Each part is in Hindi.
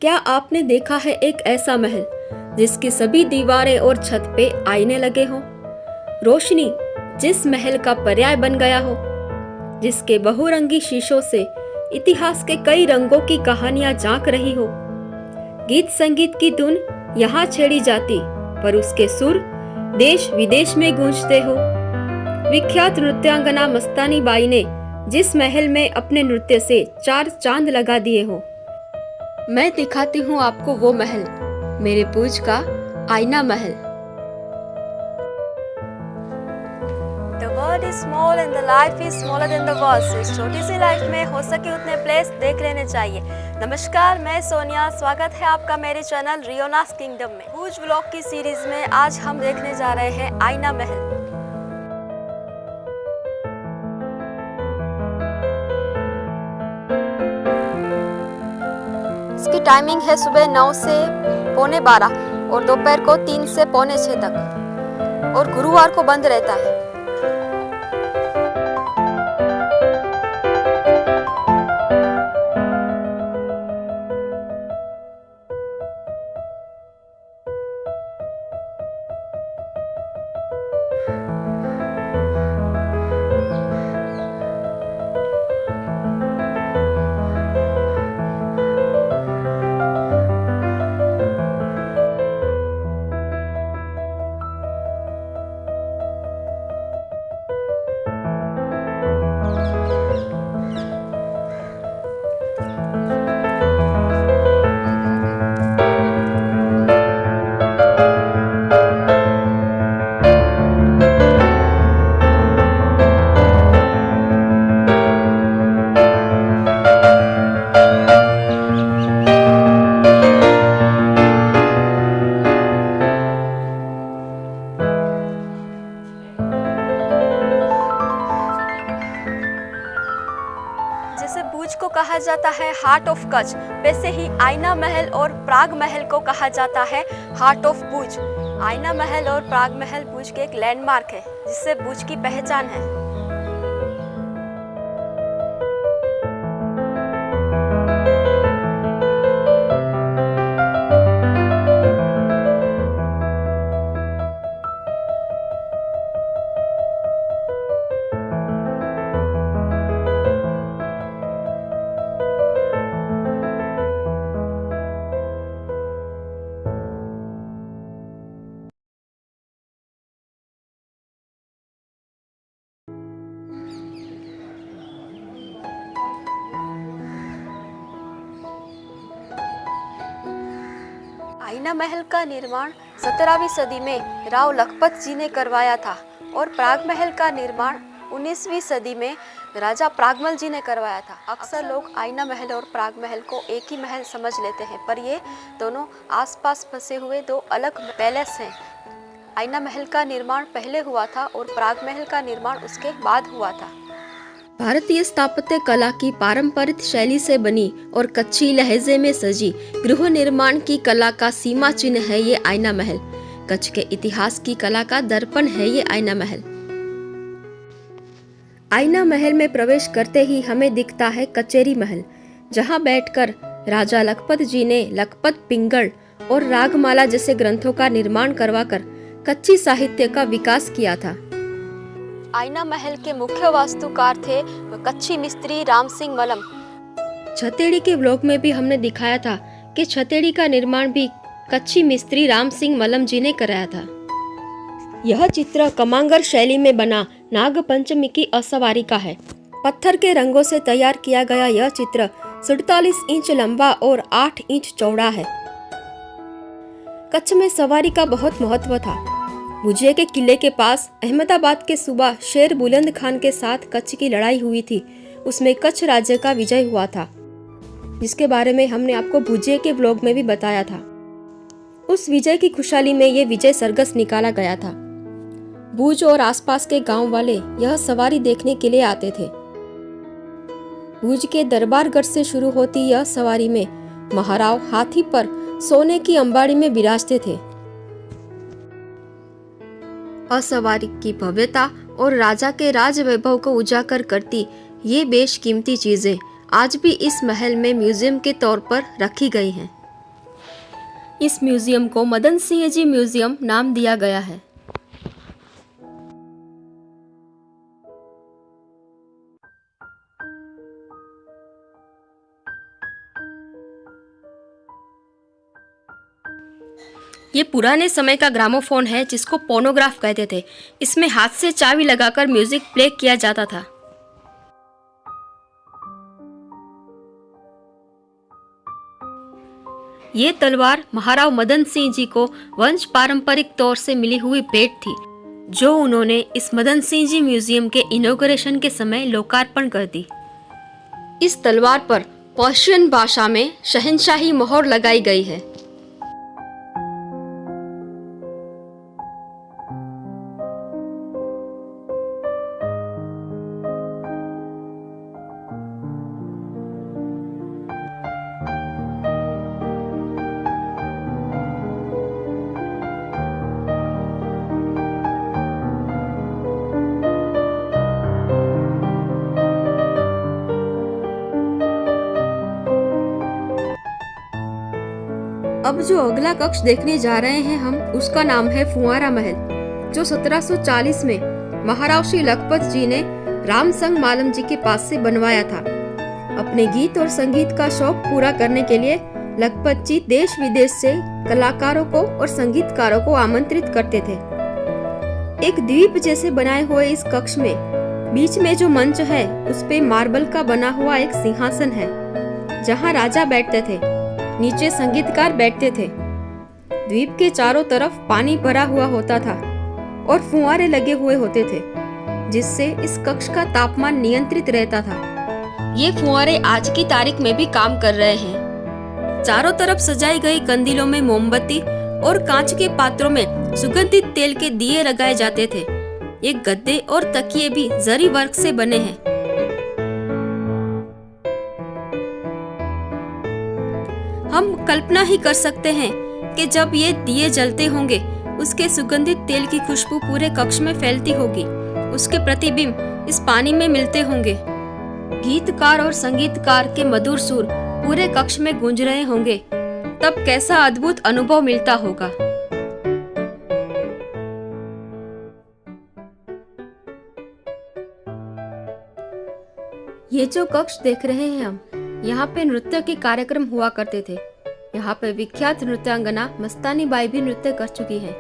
क्या आपने देखा है एक ऐसा महल जिसकी सभी दीवारें और छत पे आईने लगे हों? रोशनी जिस महल का पर्याय बन गया हो, जिसके बहुरंगी शीशों से इतिहास के कई रंगों की कहानियां झांक रही हो। गीत संगीत की धुन यहाँ छेड़ी जाती, पर उसके सुर देश विदेश में गूंजते हो। विख्यात नृत्यांगना मस्तानी बाई ने जिस महल में अपने नृत्य से 4 चांद लगा दिए हो, मैं दिखाती हूँ आपको वो महल, मेरे पूज का आईना महल। The world is small and the life is smaller than the world. So इस छोटी सी लाइफ में हो सके उतने प्लेस देख लेने चाहिए। नमस्कार, मैं सोनिया, स्वागत है आपका मेरे चैनल रियोनास किंगडम में। भूज व्लॉग की सीरीज में आज हम देखने जा रहे हैं आईना महल। इसकी टाइमिंग है सुबह 9 से पौने 12 और दोपहर को 3 से पौने 6 तक, और गुरुवार को बंद रहता है। जैसे भुज को कहा जाता है हार्ट ऑफ कच्छ, वैसे ही आईना महल और प्राग महल को कहा जाता है हार्ट ऑफ भुज। आईना महल और प्राग महल भुज के एक लैंडमार्क है, जिससे भुज की पहचान है। आईना महल का निर्माण 17वीं सदी में राव लखपत जी ने करवाया था, और प्राग महल का निर्माण 19वीं सदी में राजा प्रागमल जी ने करवाया था। अक्सर लोग आईना महल और प्राग महल को एक ही महल समझ लेते हैं, पर ये दोनों आसपास फंसे हुए दो अलग पैलेस हैं। आईना महल का निर्माण पहले हुआ था और प्राग महल का निर्माण उसके बाद हुआ था। भारतीय स्थापत्य कला की पारंपरिक शैली से बनी और कच्छी लहजे में सजी गृह निर्माण की कला का सीमा चिन्ह है ये आईना महल। कच्छ के इतिहास की कला का दर्पण है ये आईना महल। आईना महल में प्रवेश करते ही हमें दिखता है कचेरी महल, जहां बैठकर राजा लखपत जी ने लखपत पिंगल और रागमाला जैसे ग्रंथों का निर्माण करवाकर कच्ची साहित्य का विकास किया था। आईना महल के मुख्य वास्तुकार थे कच्छी मिस्त्री राम सिंह मलम। छतेड़ी के ब्लॉग में भी हमने दिखाया था कि छतेड़ी का निर्माण भी कच्छी मिस्त्री राम सिंह मलम जी ने कराया था। यह चित्र कमांगर शैली में बना नाग पंचमी की असवारी का है। पत्थर के रंगों से तैयार किया गया यह चित्र 47 इंच लंबा और 8 इंच चौड़ा है। कच्छ में सवारी का बहुत महत्व था। भुजिया के किले के पास अहमदाबाद के सूबा शेर बुलंद खान के साथ कच्छ की लड़ाई हुई थी। उसमें कच्छ राज्य का विजय हुआ था, जिसके बारे में हमने आपको भुजिया के ब्लॉग में भी बताया था। उस विजय की खुशहाली में ये विजय सरघस निकाला गया था। भुज और आसपास के गांव वाले यह सवारी देखने के लिए आते थे। भुज के दरबारगढ़ से शुरू होती यह सवारी में महाराव हाथी पर सोने की अंबाड़ी में विराजते थे। असवारी की भव्यता और राजा के राज वैभव को उजागर करती ये बेशकीमती चीजें आज भी इस महल में म्यूजियम के तौर पर रखी गई हैं। इस म्यूजियम को मदन सिंह जी म्यूजियम नाम दिया गया है। ये पुराने समय का ग्रामोफोन है जिसको फोनोग्राफ कहते थे। इसमें हाथ से चाबी लगाकर म्यूजिक प्ले किया जाता था। ये तलवार महाराव मदन सिंह जी को वंश पारंपरिक तौर से मिली हुई भेंट थी, जो उन्होंने इस मदन सिंह जी म्यूजियम के इनॉग्रेशन के समय लोकार्पण कर दी। इस तलवार पर पर्शियन भाषा में शहंशाही मोहर लगाई गई है। अब जो अगला कक्ष देखने जा रहे हैं हम, उसका नाम है फुंवारा महल, जो 1740 में महाराव श्री लखपत जी ने रामसंग मालम जी के पास से बनवाया था। अपने गीत और संगीत का शौक पूरा करने के लिए लखपत जी देश विदेश से कलाकारों को और संगीतकारों को आमंत्रित करते थे। एक द्वीप जैसे बनाए हुए इस कक्ष में बीच में जो मंच है, उस पे मार्बल का बना हुआ एक सिंहासन है, जहाँ राजा बैठते थे, नीचे संगीतकार बैठते थे। द्वीप के चारों तरफ पानी भरा हुआ होता था और फुंवारे लगे हुए होते थे, जिससे इस कक्ष का तापमान नियंत्रित रहता था। ये फुंवारे आज की तारीख में भी काम कर रहे हैं। चारों तरफ सजाई गई कंदीलों में मोमबत्ती और कांच के पात्रों में सुगंधित तेल के दिए लगाए जाते थे। ये गद्दे और तकिए भी जरी वर्क से बने हैं। हम कल्पना ही कर सकते हैं कि जब ये दिए जलते होंगे, उसके सुगंधित तेल की खुशबू पूरे कक्ष में फैलती होगी, उसके प्रतिबिंब इस पानी में मिलते होंगे। गीतकार और संगीतकार के मधुर सुर पूरे कक्ष में गूंज रहे होंगे, तब कैसा अद्भुत अनुभव मिलता होगा। ये जो कक्ष देख रहे हैं हम, यहाँ पे नृत्य के कार्यक्रम हुआ करते थे। यहाँ पे विख्यात नृत्यांगना मस्तानी बाई भी नृत्य कर चुकी है।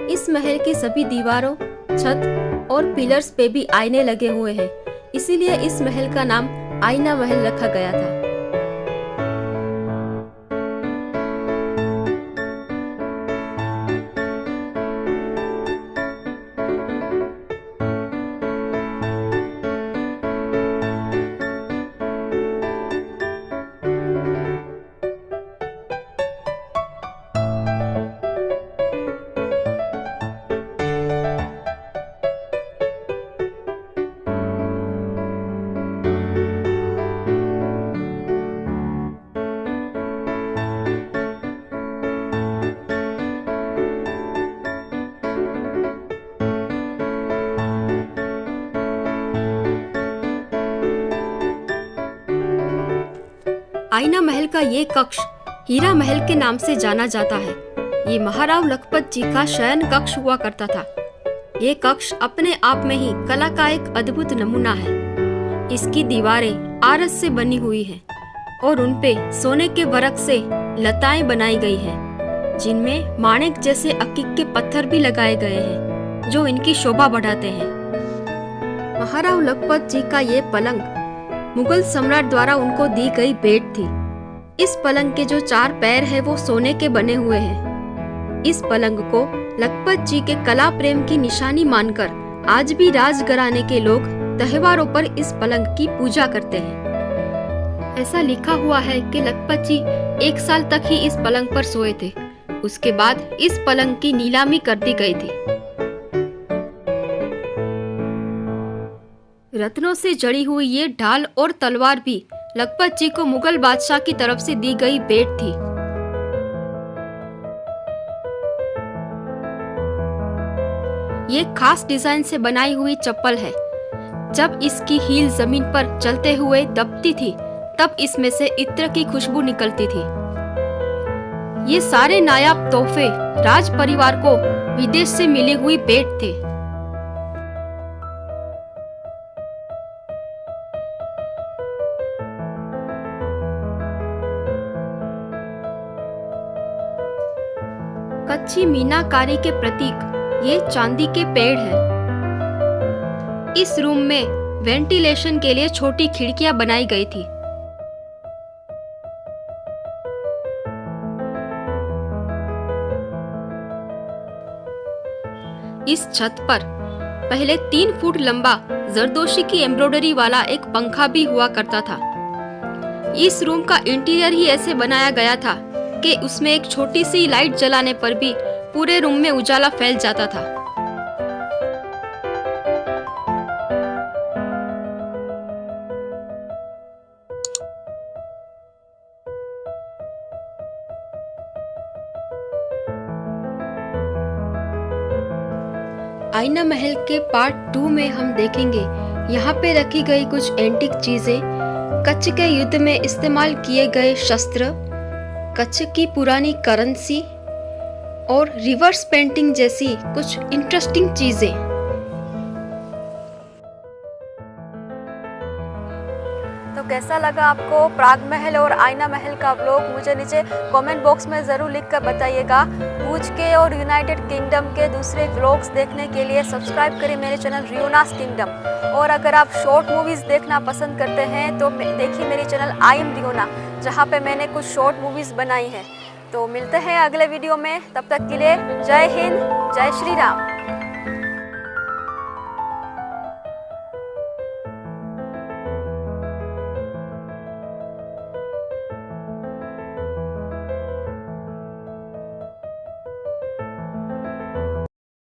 इस महल की सभी दीवारों, छत और पिलर्स पे भी आईने लगे हुए हैं, इसीलिए इस महल का नाम आईना महल रखा गया था। आईना महल का ये कक्ष हीरा महल के नाम से जाना जाता है। ये महाराव लखपत जी का शयन कक्ष हुआ करता था। ये कक्ष अपने आप में ही कला का एक अद्भुत नमूना है। इसकी दीवारें आरस से बनी हुई हैं और उनपे सोने के वर्क से लताएं बनाई गई हैं, जिनमें माणिक जैसे अकीक के पत्थर भी लगाए गए हैं, जो इनकी शोभा बढ़ाते हैं। महाराव लखपत जी का ये पलंग मुगल सम्राट द्वारा उनको दी गई भेंट थी। इस पलंग के जो 4 पैर हैं, वो सोने के बने हुए हैं। इस पलंग को लखपत जी के कला प्रेम की निशानी मानकर आज भी राजघराने के लोग त्योहारों पर इस पलंग की पूजा करते हैं। ऐसा लिखा हुआ है कि लखपत जी 1 साल तक ही इस पलंग पर सोए थे। उसके बाद इस पलंग की नीलामी कर दी गई थी। रत्नों से जड़ी हुई ये ढाल और तलवार भी लखपत जी को मुगल बादशाह की तरफ से दी गई भेंट थी। ये खास डिजाइन से बनाई हुई चप्पल है। जब इसकी हील जमीन पर चलते हुए दबती थी तब इसमें से इत्र की खुशबू निकलती थी। ये सारे नायाब तोहफे राज परिवार को विदेश से मिली हुई भेंट थे। कच्ची मीनाकारी के प्रतीक ये चांदी के पेड़ हैं। इस रूम में वेंटिलेशन के लिए छोटी खिड़कियां बनाई गई थी। इस छत पर पहले 3 फुट लंबा जरदोशी की एम्ब्रॉयडरी वाला एक पंखा भी हुआ करता था। इस रूम का इंटीरियर ही ऐसे बनाया गया था कि उसमें एक छोटी सी लाइट जलाने पर भी पूरे रूम में उजाला फैल जाता था। आईना महल के पार्ट 2 में हम देखेंगे यहाँ पे रखी गई कुछ एंटीक चीजें, कच्छ के युद्ध में इस्तेमाल किए गए शस्त्र, कच्छ की पुरानी करेंसी और रिवर्स पेंटिंग जैसी कुछ इंटरेस्टिंग चीजें। तो कैसा लगा आपको प्राग महल और आईना महल का व्लॉग? मुझे नीचे कमेंट बॉक्स में ज़रूर लिख कर बताइएगा। भूज के और यूनाइटेड किंगडम के दूसरे व्लॉग्स देखने के लिए सब्सक्राइब करें मेरे चैनल रियोनास किंगडम। और अगर आप शॉर्ट मूवीज़ देखना पसंद करते हैं तो देखिए मेरी चैनल आई एम रियोना, जहाँ पे मैंने कुछ शॉर्ट मूवीज़ बनाई हैं। तो मिलते हैं अगले वीडियो में, तब तक के लिए जय हिंद, जय श्री राम।